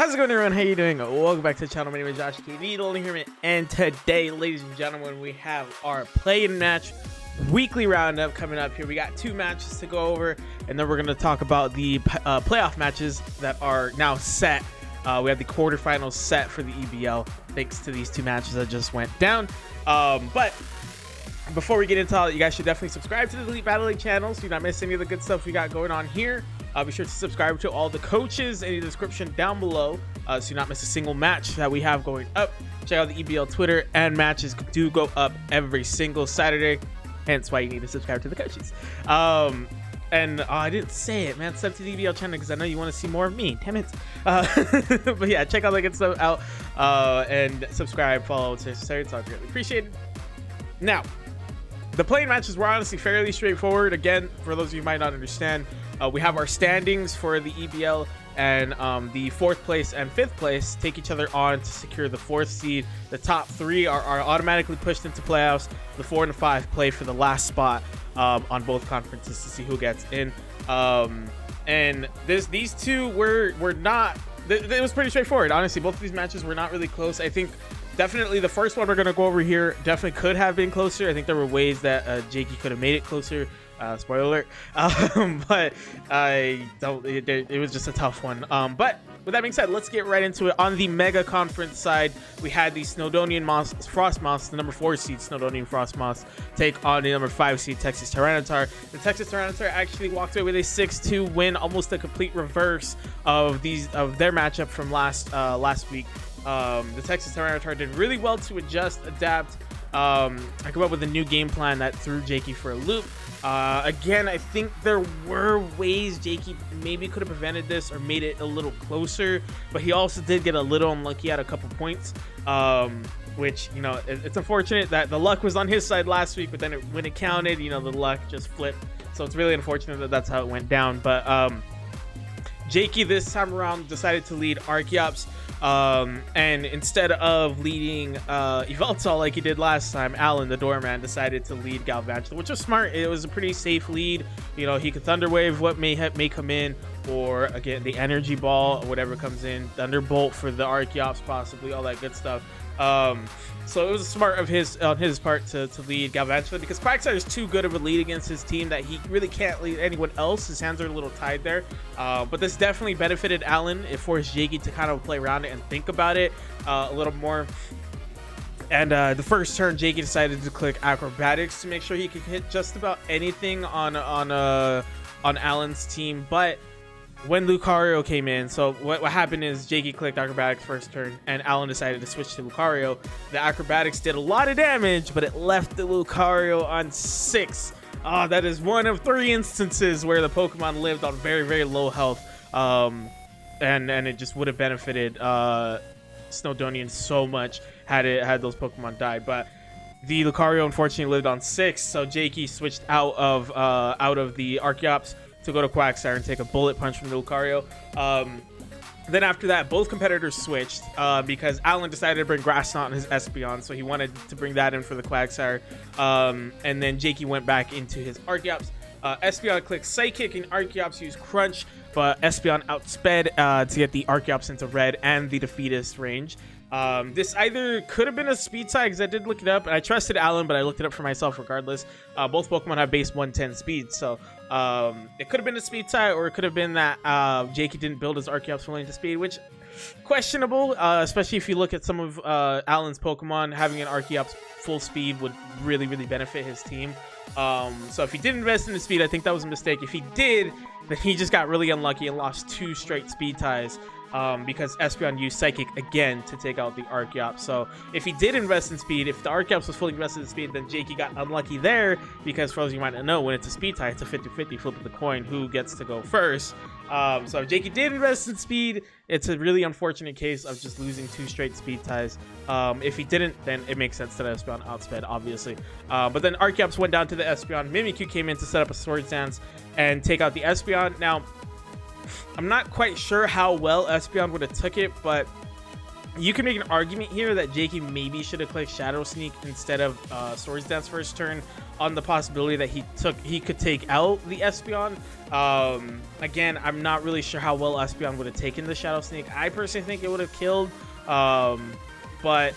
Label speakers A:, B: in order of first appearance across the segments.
A: How's it going, everyone? How you doing? Welcome back to the channel. My name is Josh KD, only here, and today, ladies and gentlemen, we have our play-in match weekly roundup coming up here. We got two matches to go over, and then we're going to talk about the playoff matches that are now set. We have the quarterfinals set for the EBL, thanks to these two matches that just went down. But before we get into all that, you guys should definitely subscribe to the Elite Battle League channel so you not miss any of the good stuff we got going on here. Be sure to subscribe to all the coaches in the description down below so you not miss a single match that we have going up. Check out the EBL Twitter, and matches do go up every single Saturday, hence why you need to subscribe to the coaches. I didn't say it, man. Sub to the EBL channel because I know you want to see more of me. Damn it. But yeah, check all that good stuff out and subscribe, follow, it's necessary. It's all greatly appreciated. Now, the playing matches were honestly fairly straightforward. Again, for those of you who might not understand, we have our standings for the EBL, and the 4th place and 5th place take each other on to secure the 4th seed. The top 3 are automatically pushed into playoffs. The 4 and the 5 play for the last spot on both conferences to see who gets in. And these two were not. It was pretty straightforward, honestly. Both of these matches were not really close. I think definitely the first one we're going to go over here definitely could have been closer. I think there were ways that Jakey could have made it closer. Spoiler alert. But I don't. It was just a tough one. But with that being said, let's get right into it. On the Mega Conference side, we had the Snowdonian Frostmoths, the number 4 seed Snowdonian Frostmoths, take on the number 5 seed Texas Tyranitar. The Texas Tyranitar actually walked away with a 6-2 win, almost a complete reverse of their matchup from last week. The Texas Tyranitar did really well to adjust, adapt. I come up with a new game plan that threw Jakey for a loop. Again, I think there were ways Jakey maybe could have prevented this or made it a little closer, but he also did get a little unlucky at a couple points, which, you know, it's unfortunate that the luck was on his side last week, but then when it counted, you know, the luck just flipped. So it's really unfortunate that that's how it went down. But Jakey this time around decided to lead Archeops. And instead of leading Yveltal like he did last time, Alan the Doorman decided to lead Galvantula, which was smart. It was a pretty safe lead. You know, he could Thunderwave what may come in, or again the Energy Ball or whatever comes in, Thunderbolt for the Archeops possibly, all that good stuff. So it was smart of his part to lead Galvantula, because Quagsire is too good of a lead against his team that he really can't lead anyone else. His hands are a little tied there. But this definitely benefited Alan. It forced Jakey to kind of play around it and think about it a little more. And the first turn, Jakey decided to click Acrobatics to make sure he could hit just about anything on Alan's team. But when Lucario came in, so what happened is Jakey clicked Acrobatics first turn, and Alan decided to switch to Lucario. The Acrobatics did a lot of damage, but it left the Lucario on 6. That is one of 3 instances where the Pokemon lived on very, very low health. And it just would have benefited Snowdonian so much had those Pokemon died. But the Lucario unfortunately lived on 6, so Jakey switched out of the Archeops to go to Quagsire and take a bullet punch from the Lucario. Then after that, both competitors switched because Alan decided to bring Grass Knot on his Espeon, so he wanted to bring that in for the Quagsire. And then Jakey went back into his Archeops. Espeon clicked Psychic and Archeops used Crunch, but Espeon outsped to get the Archeops into red and the Defeatist range. This either could have been a speed tie, because I did look it up, and I trusted Alan, but I looked it up for myself regardless. Both Pokemon have base 110 speed, so it could have been a speed tie, or it could have been that Jakey didn't build his Archeops fully into speed, which questionable, especially if you look at some of Alan's Pokemon. Having an Archeops full speed would really, really benefit his team. So if he did invest in the speed, I think that was a mistake. If he did, then he just got really unlucky and lost 2 straight speed ties. Because Espeon used Psychic again to take out the Archeops. So if he did invest in speed, if the Archeops was fully invested in speed, then Jakey got unlucky there, because for those of you who might not know, when it's a speed tie, it's a 50-50 flip of the coin who gets to go first. So if Jakey did invest in speed, it's a really unfortunate case of just losing 2 straight speed ties. If he didn't, then it makes sense that Espeon outsped, obviously. But then Archeops went down to the Espeon. Mimikyu came in to set up a Swords Dance and take out the Espeon. Now, I'm not quite sure how well Espeon would have took it, but you can make an argument here that Jakey maybe should have clicked Shadow Sneak instead of Swords Dance first turn, on the possibility that he could take out the Espeon. Again, I'm not really sure how well Espeon would have taken the Shadow Sneak. I personally think it would have killed, but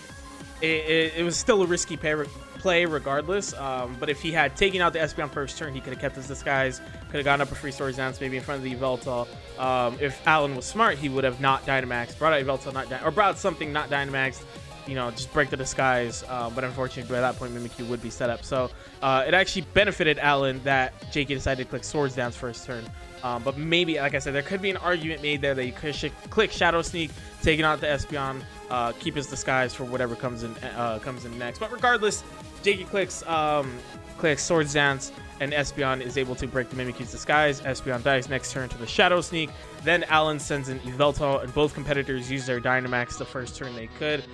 A: it was still a risky play regardless. But if he had taken out the Espeon first turn, he could have kept his disguise, could have gotten up a free Swords Dance maybe in front of the Yveltal. If Alan was smart, he would have not Dynamaxed, brought out Yveltal, or brought out something not Dynamaxed, you know, just break the disguise. But unfortunately, by that point, Mimikyu would be set up. So it actually benefited Alan that Jakey decided to click Swords Dance first turn. But maybe, like I said, there could be an argument made there that you could click Shadow Sneak, taking out the Espeon, keep his disguise for whatever comes in next. But regardless, Jakey clicks Swords Dance, and Espeon is able to break the Mimikyu's disguise. Espeon dies next turn to the Shadow Sneak. Then Alan sends in Yveltal, and both competitors use their Dynamax the first turn they could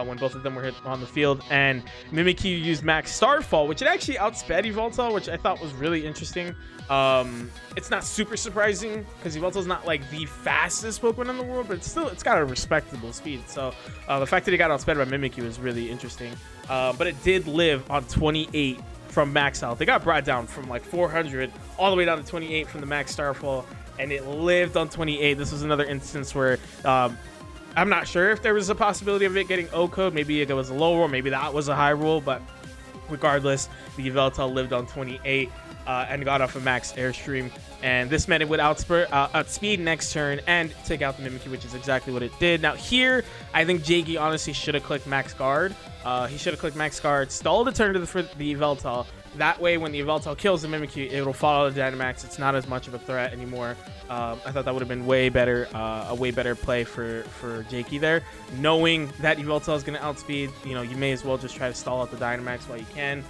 A: when both of them were hit on the field. And Mimikyu used Max Starfall, which it actually outsped Yveltal, which I thought was really interesting. It's not super surprising because Yveltal's not like the fastest Pokemon in the world, but it's got a respectable speed. So the fact that he got outsped by Mimikyu is really interesting. But it did live on 28 from max health. It got brought down from like 400 all the way down to 28 from the max Starfall, and it lived on 28. This was another instance where I'm not sure if there was a possibility of it getting O-code. Maybe it was a low roll, maybe that was a high roll, but regardless, the Yveltal lived on 28 and got off a max Airstream, and this meant it would outspeed next turn and take out the Mimikyu, which is exactly what it did. Now here, I think Jakey honestly should have clicked Max Guard. He should have clicked Max Guard, stall the turn for the Yveltal. That way, when the Yveltal kills the Mimikyu, it'll follow the Dynamax. It's not as much of a threat anymore. I thought that would have been way better, a way better play for Jakey there. Knowing that Yveltal is going to outspeed, you know, you may as well just try to stall out the Dynamax while you can.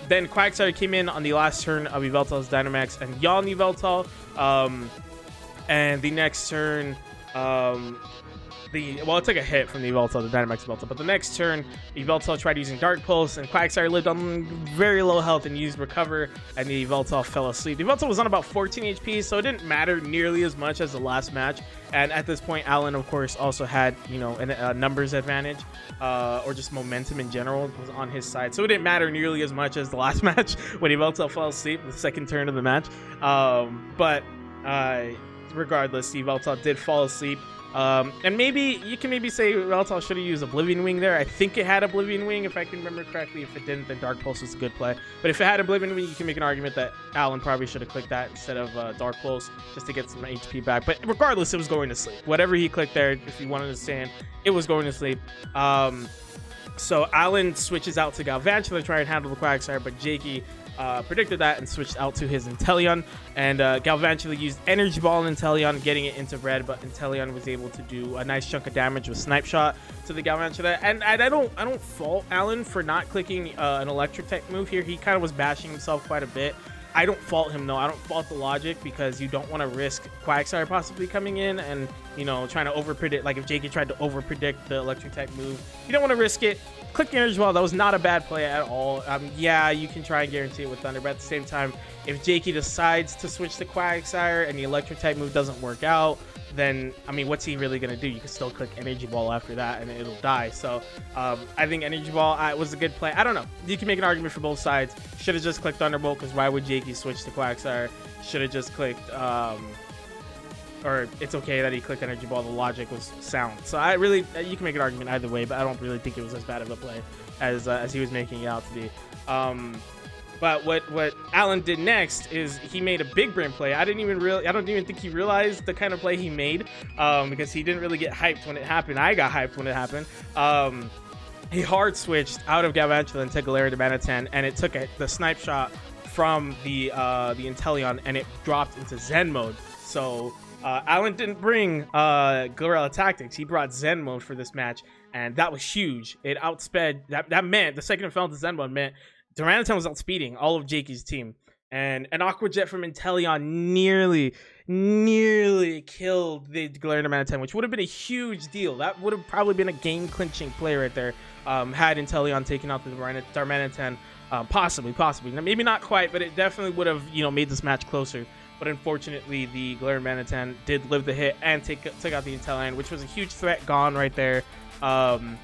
A: Then Quagsire came in on the last turn of Yveltal's Dynamax and yawned Yveltal. And the next turn, it took a hit from the Yveltal, the Dynamax Yveltal, but the next turn, Yveltal tried using Dark Pulse, and Quagsire lived on very low health and used Recover, and the Yveltal fell asleep. The Yveltal was on about 14 HP, so it didn't matter nearly as much as the last match. And at this point, Alan, of course, also had, you know, a numbers advantage, or just momentum in general was on his side. So it didn't matter nearly as much as the last match when Yveltal fell asleep, the second turn of the match. Regardless, Yveltal did fall asleep. And maybe you can say Yveltal should have used Oblivion Wing there. I think it had Oblivion Wing, if I can remember correctly. If it didn't, then Dark Pulse was a good play. But if it had Oblivion Wing, you can make an argument that Alan probably should have clicked that instead of Dark Pulse, just to get some HP back. But regardless, it was going to sleep. Whatever he clicked there, if he wanted to stand, it was going to sleep. So Alan switches out to Galvantula to try and handle the Quagsire, but Jakey predicted that and switched out to his Inteleon, and Galvantula used Energy Ball on Inteleon, getting it into red, but Inteleon was able to do a nice chunk of damage with Snipe Shot to the Galvantula. And I don't fault Alan for not clicking an electric type move here. He kind of was bashing himself quite a bit. I don't fault him though. I don't fault the logic, because you don't want to risk Quagsire possibly coming in and, you know, trying to over predict. Like if Jakey tried to over predict the electric type move, you don't want to risk it. Click the Energy Ball. That was not a bad play at all. Yeah, you can try and guarantee it with Thunder, but at the same time, if Jakey decides to switch to Quagsire and the electric type move doesn't work out, then I mean, what's he really gonna do? You can still click Energy Ball after that and it'll die. So I think Energy Ball was a good play. I don't know, you can make an argument for both sides. Should have just clicked Thunderbolt, because why would Jakey switch to Quagsire? Should have just clicked or it's okay that he clicked Energy Ball. The logic was sound. So you can make an argument either way, but I don't really think it was as bad of a play as he was making it out to be. But what Alan did next is he made a big brain play. I don't even think he realized the kind of play he made, because he didn't really get hyped when it happened. I got hyped when it happened. He hard switched out of Galvantula into Galarian Manatan, and it took the Snipe Shot from the Inteleon, and it dropped into Zen mode. So Alan didn't bring Guerrilla Tactics. He brought Zen mode for this match, and that was huge. It outsped. That meant the second it fell into Zen mode meant Duraniton was outspeeding all of Jakey's team, and an Aqua Jet from Inteleon nearly killed the Galarian Manatan, which would have been a huge deal. That would have probably been a game-clinching play right there, had Inteleon taken out the Darmanitan. Possibly. Maybe not quite, but it definitely would have, you know, made this match closer but unfortunately the Glaring Manitan did live the hit and took out the Inteleon, which was a huge threat gone right there. And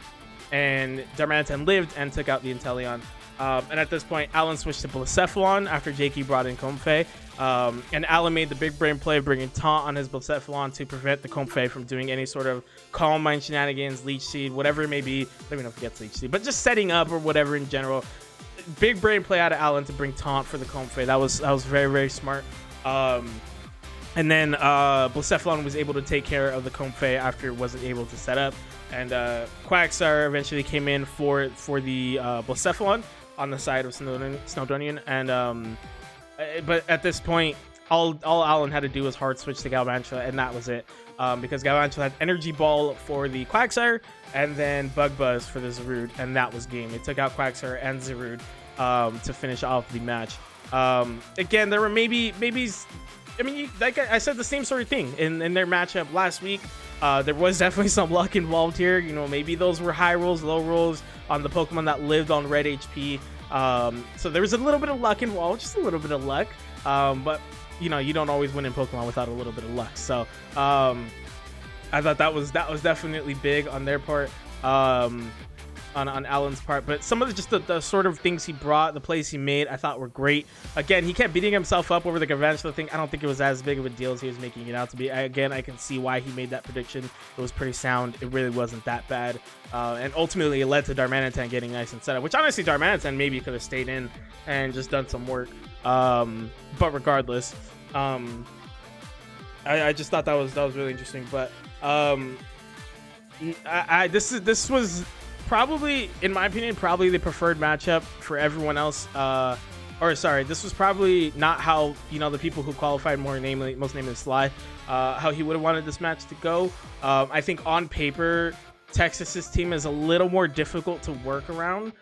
A: Darmanitan lived and took out the Inteleon. And at this point, Alan switched to Blacephalon after Jakey brought in Comfey. And Alan made the big brain play, bringing Taunt on his Blacephalon to prevent the Comfey from doing any sort of Calm Mind shenanigans, Leech Seed, whatever it may be. I don't even know if he gets Leech Seed, but just setting up or whatever in general. Big brain play out of Alan to bring Taunt for the Comfey. That was very, very smart. And then Blacephalon was able to take care of the Comfey after it wasn't able to set up. And Quagsire eventually came in for the Blacephalon on the side of Snowdonian. And but at this point, all Alan had to do was hard switch to Galvantula, and that was it. Because Galvantula had Energy Ball for the Quagsire and then Bug Buzz for the Zarude, and that was game. It took out Quagsire and Zarude to finish off the match. Again, there were maybe I mean, like I said, the same sort of thing in their matchup last week. There was definitely some luck involved here. You know, maybe those were high rolls, low rolls on the Pokemon that lived on red HP. So there was a little bit of luck involved, just a little bit of luck. But you know, you don't always win in Pokemon without a little bit of luck. So I thought that was definitely big on their part. On Alan's part, but some of the sort of things he brought, the plays he made, I thought were great. Again, he kept beating himself up over the conventional thing. I don't think it was as big of a deal as he was making it out to be. I can see why he made that prediction. It was pretty sound. It really wasn't that bad. And ultimately, it led to Darmanitan getting nice and set up, which honestly, Darmanitan maybe could have stayed in and just done some work. But regardless, I just thought that was really interesting. But this was probably, in my opinion, probably the preferred matchup for everyone else. This was probably not how, you know, the people who qualified, most namely Sly, how he would have wanted this match to go. I think on paper, Texas's team is a little more difficult to work around.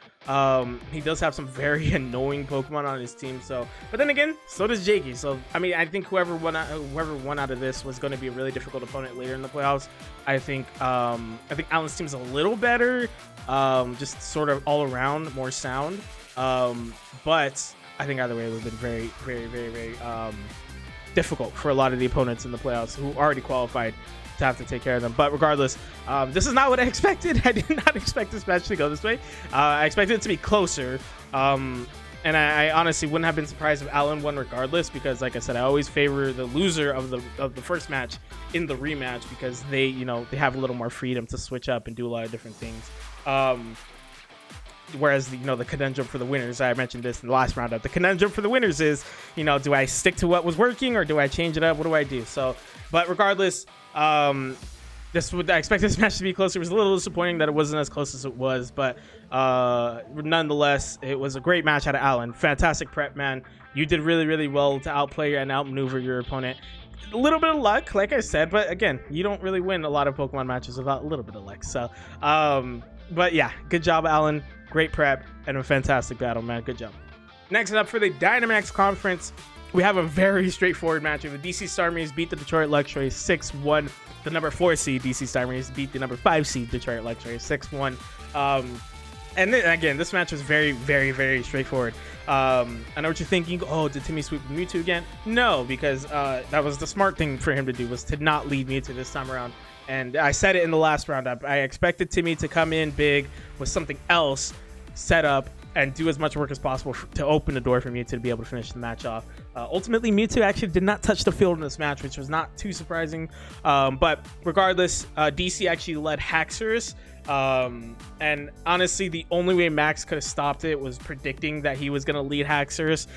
A: He does have some very annoying Pokemon on his team, but then again, so does Jakey. So I mean, I think whoever won out of this was going to be a really difficult opponent later in the playoffs. I think Alan's team's a little better, just sort of all around more sound. But I think either way, it would have been very difficult for a lot of the opponents in the playoffs who already qualified to have to take care of them. But regardless, this is not what I expected. I did not expect this match to go this way. I expected it to be closer, and I honestly wouldn't have been surprised if Alan won regardless, because like I said, I always favor the loser of the first match in the rematch, because they have a little more freedom to switch up and do a lot of different things. Whereas the conundrum for the winners, I mentioned this in the last roundup, the conundrum for the winners is, do I stick to what was working or do I change it up? What do I do? So, but regardless, I expect this match to be closer. It was a little disappointing that it wasn't as close as it was, but nonetheless, it was a great match out of Alan. Fantastic prep, man. You did really well to outplay and outmaneuver your opponent. A little bit of luck, like I said, but again, you don't really win a lot of Pokemon matches without a little bit of luck. So, but yeah, good job, Alan. Great prep and a fantastic battle, man. Good job. Next up for the Dynamax Conference, we have a very straightforward matchup. The DC Star Marines beat the Detroit Luxuries 6-1. The number 4 seed DC Star Marines beat the number 5 seed Detroit Luxuries 6-1. And then, again, this match was very straightforward. I know what you're thinking. Oh, did Timmy sweep Mewtwo again? No, because that was the smart thing for him to do, was to not lead Mewtwo this time around. And I said it in the last roundup. I expected Timmy to come in big with something else set up and do as much work as possible to open the door for Mewtwo to be able to finish the match off. Ultimately, Mewtwo actually did not touch the field in this match, which was not too surprising. But regardless, DC actually led Haxorus. And honestly, the only way Max could have stopped it was predicting that he was going to lead Haxorus.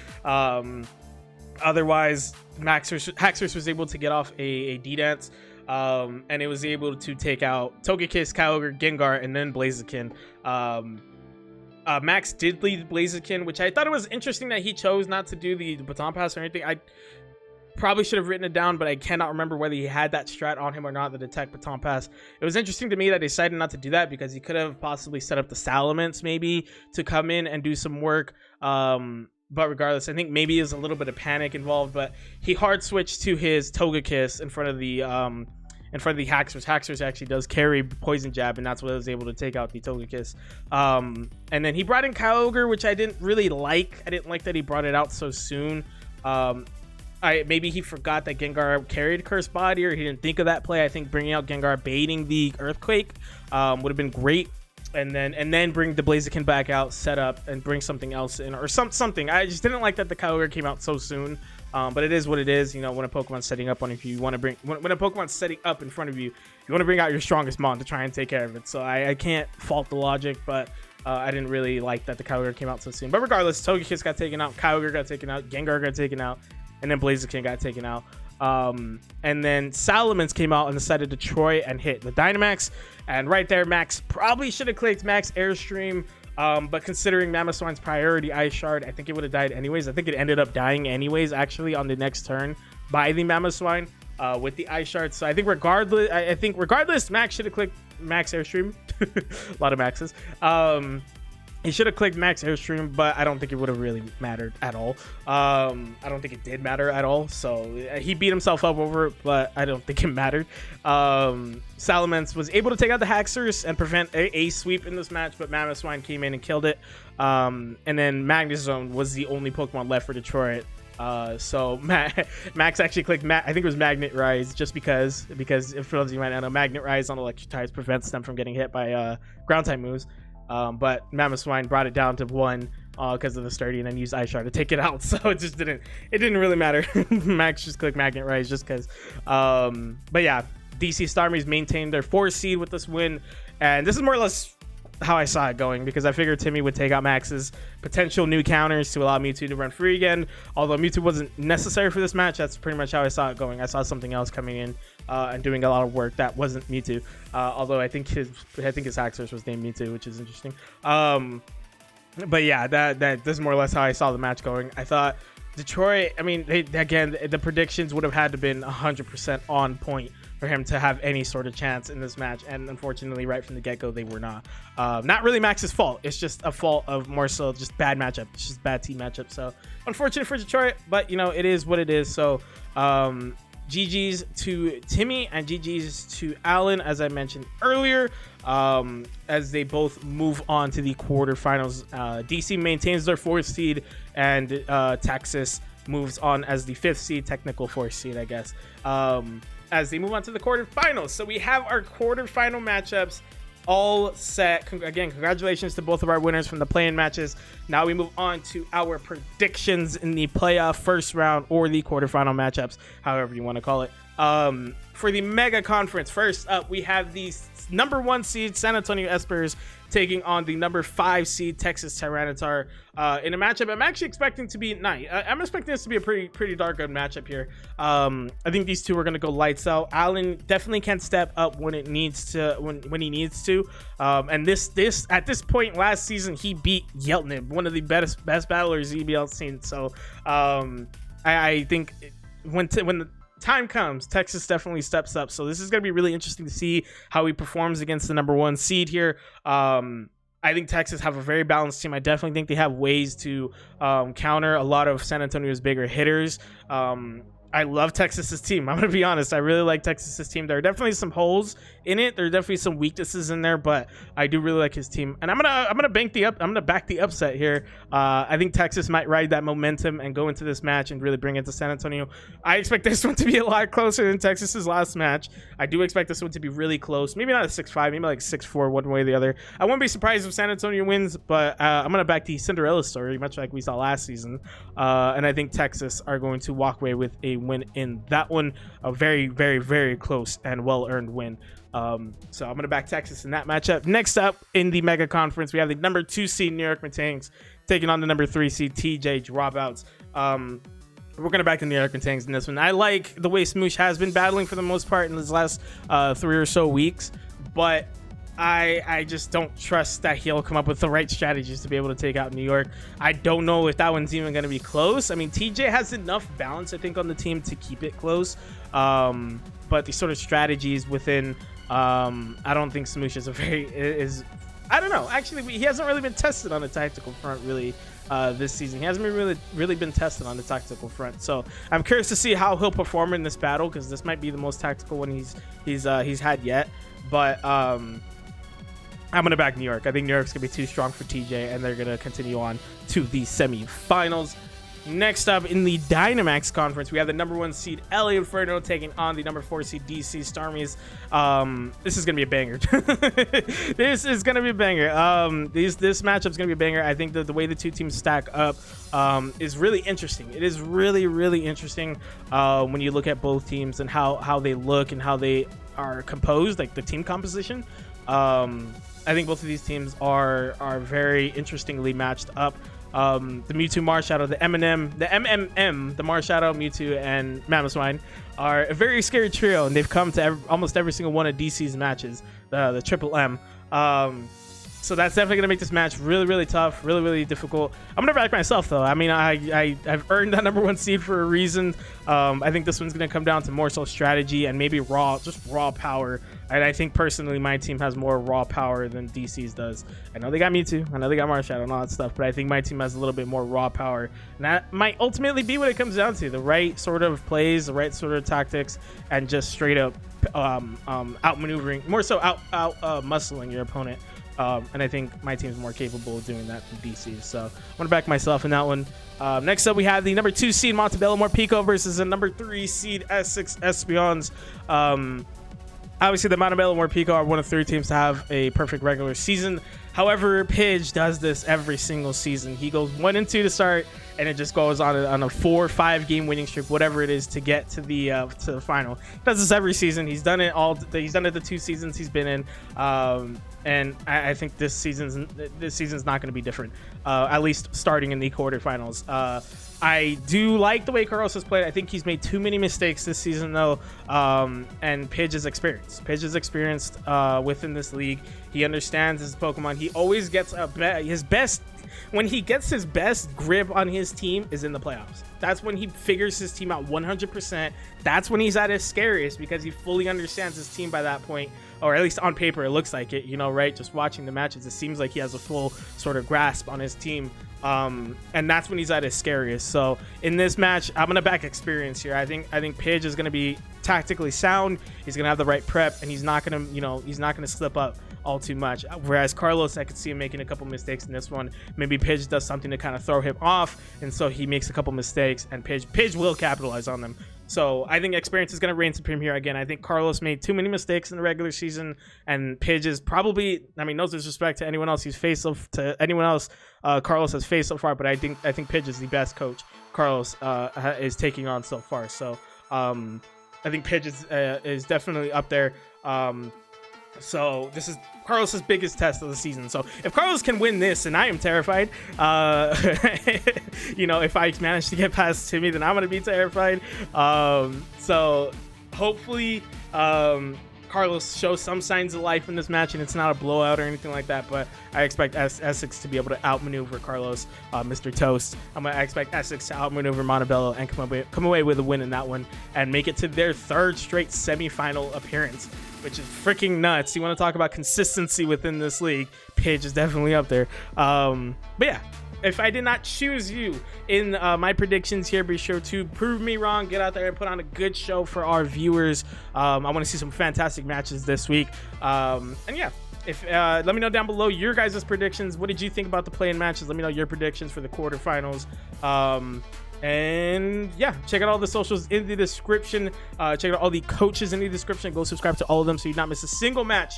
A: Otherwise, Haxorus was able to get off a D-Dance. And it was able to take out Togekiss, Kyogre, Gengar, and then Blaziken. Max did lead Blaziken, which I thought it was interesting that he chose not to do the baton pass or anything. I probably should have written it down, but I cannot remember whether he had that strat on him or not, the detect baton pass. It was interesting to me that he decided not to do that, because he could have possibly set up the Salamence maybe to come in and do some work. But regardless, I think maybe there's a little bit of panic involved, but he hard switched to his Togekiss in front of the Haxorus. Haxorus actually does carry Poison Jab, and that's what was able to take out the Togekiss. And then he brought in Kyogre, which I didn't really like. I didn't like that he brought it out so soon. maybe he forgot that Gengar carried Cursed Body, or he didn't think of that play. I think bringing out Gengar baiting the Earthquake would have been great. And then bring the Blaziken back out, set up, and bring something else in, or something. I just didn't like that the Kyogre came out so soon. But it is what it is. You know, when a Pokemon's setting up on you, you want to bring when a Pokemon's setting up in front of you, you want to bring out your strongest Mon to try and take care of it. So I can't fault the logic, but I didn't really like that the Kyogre came out so soon. But regardless, Togekiss got taken out, Kyogre got taken out, Gengar got taken out, and then Blaziken got taken out. And then Salamence came out on the side of Detroit and hit the Dynamax, and right there Max probably should have clicked Max Airstream, but considering Mamoswine's priority Ice Shard, I think it would have died anyways. I think it ended up dying anyways actually on the next turn by the Mamoswine with the Ice Shard. So I think regardless Max should have clicked Max Airstream. A lot of Maxes. He should have clicked Max Airstream, but I don't think it would have really mattered at all. I don't think it did matter at all. So he beat himself up over it, but I don't think it mattered. Salamence was able to take out the Haxorus and prevent a sweep in this match, but Mamoswine came in and killed it. And then Magnezone was the only Pokemon left for Detroit. So Max actually clicked I think it was Magnet Rise, just because if those of you might not know, Magnet Rise on electric types prevents them from getting hit by ground type moves. But Mamoswine brought it down to 1 because of the sturdy, and then used Ice Shard to take it out. So it didn't really matter. Max just clicked Magnet Rise just because. But yeah, DC Starmie's maintained their 4th seed with this win, and this is more or less how I saw it going, because I figured Timmy would take out Max's potential new counters to allow Mewtwo to run free again. Although Mewtwo wasn't necessary for this match, that's pretty much how I saw it going. I saw something else coming in and doing a lot of work that wasn't Mewtwo. Although I think his Haxorus was named Mewtwo, which is interesting. But yeah, that's more or less how I saw the match going. I thought Detroit, I mean, the predictions would have had to been 100% on point for him to have any sort of chance in this match, and unfortunately right from the get-go they were not. Not really Max's fault, it's just a fault of more so just bad matchup. It's just bad team matchup, so unfortunate for Detroit, but you know, it is what it is. So GG's to Timmy and GG's to Alan, as I mentioned earlier, as they both move on to the quarterfinals. DC maintains their 4th seed, and Texas moves on as the 5th seed, technical 4th seed, I guess, as they move on to the quarterfinals. So we have our quarterfinal matchups all set. Again, congratulations to both of our winners from the play-in matches. Now we move on to our predictions in the playoff first round, or the quarterfinal matchups, however you want to call it. For the Mega Conference, first up, we have the number 1 seed San Antonio Espers taking on the number 5 seed Texas Tyranitar in a matchup I'm actually expecting to be nice. I'm expecting this to be a pretty dark good matchup here. I think these two are going to go lights out. Alan definitely can step up when it needs to, when he needs to. And this at this point last season, he beat Yeltnib, one of the best battlers EBL seen. So I think when the time comes, Texas definitely steps up. So this is going to be really interesting to see how he performs against the number 1 seed here. I think Texas have a very balanced team. I definitely think they have ways to counter a lot of San Antonio's bigger hitters. I love Texas's team. I'm gonna be honest. I really like Texas's team. There are definitely some holes in it. There are definitely some weaknesses in there, but I do really like his team. And I'm gonna back the upset here. I think Texas might ride that momentum and go into this match and really bring it to San Antonio. I expect this one to be a lot closer than Texas's last match. I do expect this one to be really close. Maybe not a 6-5, maybe like 6-4, one way or the other. I wouldn't be surprised if San Antonio wins, but I'm gonna back the Cinderella story, much like we saw last season. And I think Texas are going to walk away with a win in that one, a very, very, very close and well-earned win. So I'm gonna back Texas in that matchup. Next up in the Mega Conference, we have the number 2 seed New York Metangs taking on the number 3 seed TJ Dropouts. We're gonna back the New York Metangs in this one. I like the way Smoosh has been battling for the most part in his last 3 or so weeks, but I just don't trust that he'll come up with the right strategies to be able to take out New York. I don't know if that one's even going to be close. I mean, TJ has enough balance, I think, on the team to keep it close. But the sort of strategies within, I don't think Smoosh is I don't know. Actually, he hasn't really been tested on the tactical front really this season. He hasn't been really been tested on the tactical front. So I'm curious to see how he'll perform in this battle, because this might be the most tactical one he's had yet. But I'm going to back New York. I think New York's going to be too strong for TJ, and they're going to continue on to the semifinals. Next up in the Dynamax Conference, we have the #1 seed LA Inferno taking on the #4 seed DC Starmies. This is gonna be a banger. This is gonna be a banger. This matchup's gonna be a banger. I think the way the two teams stack up is really interesting. It is really interesting when you look at both teams and how they look and how they are composed, like the team composition. I think both of these teams are very interestingly matched up. The Mewtwo Marshadow, the MMM, the Marshadow, Mewtwo, and Mamoswine are a very scary trio, and they've come to almost every single one of DC's matches, the Triple M. So that's definitely gonna make this match really tough, really difficult. I'm gonna back myself though. I mean, I've earned that #1 seed for a reason. I think this one's gonna come down to more so strategy and maybe raw power. And I think personally my team has more raw power than DC's does. I know they got Mewtwo, I know they got Marshadow and all that stuff, but I think my team has a little bit more raw power. And that might ultimately be what it comes down to: the right sort of plays, the right sort of tactics, and just straight up outmaneuvering, more so out muscling your opponent. And I think my team's more capable of doing that than DC. So I'm gonna back myself in that one. Next up, we have the #2 seed Montebello Morpico versus the #3 seed S6 Espions. Obviously, the Montebello Morpico are one of 3 teams to have a perfect regular season. However, Pidge does this every single season. He goes 1-2 to start, and it just goes on a 4 or 5 game winning streak, whatever it is, to get to the final. He does this every season. He's done it he's done it the 2 seasons he's been in. And I think this season's not going to be different, at least starting in the quarterfinals. I do like the way Carlos has played. I think he's made too many mistakes this season, though. And Pidge is experienced. Pidge is experienced within this league. He understands his Pokemon. He always gets his best. When he gets his best grip on his team is in the playoffs. That's when he figures his team out 100%. That's when he's at his scariest, because he fully understands his team by that point, or at least on paper it looks like it, right? Just watching the matches, it seems like he has a full sort of grasp on his team. And that's when he's at his scariest. So in this match, I'm gonna back experience here. I think Pidge is gonna be tactically sound. He's gonna have the right prep, and he's not gonna slip up all too much. Whereas Carlos, I could see him making a couple mistakes in this one. Maybe Pidge does something to kind of throw him off, and so he makes a couple mistakes, and Pidge will capitalize on them. So I think experience is going to reign supreme here. Again, I think Carlos made too many mistakes in the regular season, and Pidge is probably, I mean, no disrespect to anyone else Carlos has faced so far, but I think Pidge is the best coach Carlos is taking on so far. So I think Pidge is definitely up there. So this is Carlos's biggest test of the season. So if Carlos can win this, and I am terrified, if I manage to get past Timmy, then I'm gonna be terrified. So hopefully Carlos shows some signs of life in this match, and it's not a blowout or anything like that. But I expect Essex to be able to outmaneuver Carlos, Mr. Toast. I expect Essex to outmaneuver Montebello and come away with a win in that one, and make it to their 3rd straight semifinal appearance, which is freaking nuts. You want to talk about consistency within this league? Pidge is definitely up there. But yeah, if I did not choose you in my predictions here, be sure to prove me wrong. Get out there and put on a good show for our viewers. I want to see some fantastic matches this week. And yeah, let me know down below your guys' predictions. What did you think about the play-in matches? Let me know your predictions for the quarterfinals. And yeah, check out all the socials in the description. Check out all the coaches in the description. Go subscribe to all of them so you not miss a single match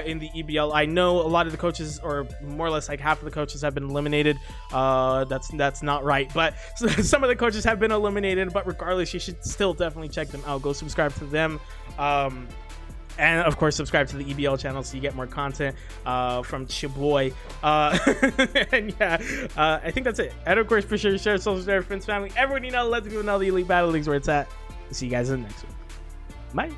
A: in the EBL. I know a lot of the coaches, or more or less like half of the coaches, have been eliminated. That's not right, but some of the coaches have been eliminated. But regardless, you should still definitely check them out. Go subscribe to them. And of course, subscribe to the EBL channel so you get more content from Chiboy. And yeah, I think that's it. And of course, for sure, share social media, friends, family, everyone you know. Let the people know the Elite Battle Leagues where it's at. See you guys in the next one. Bye.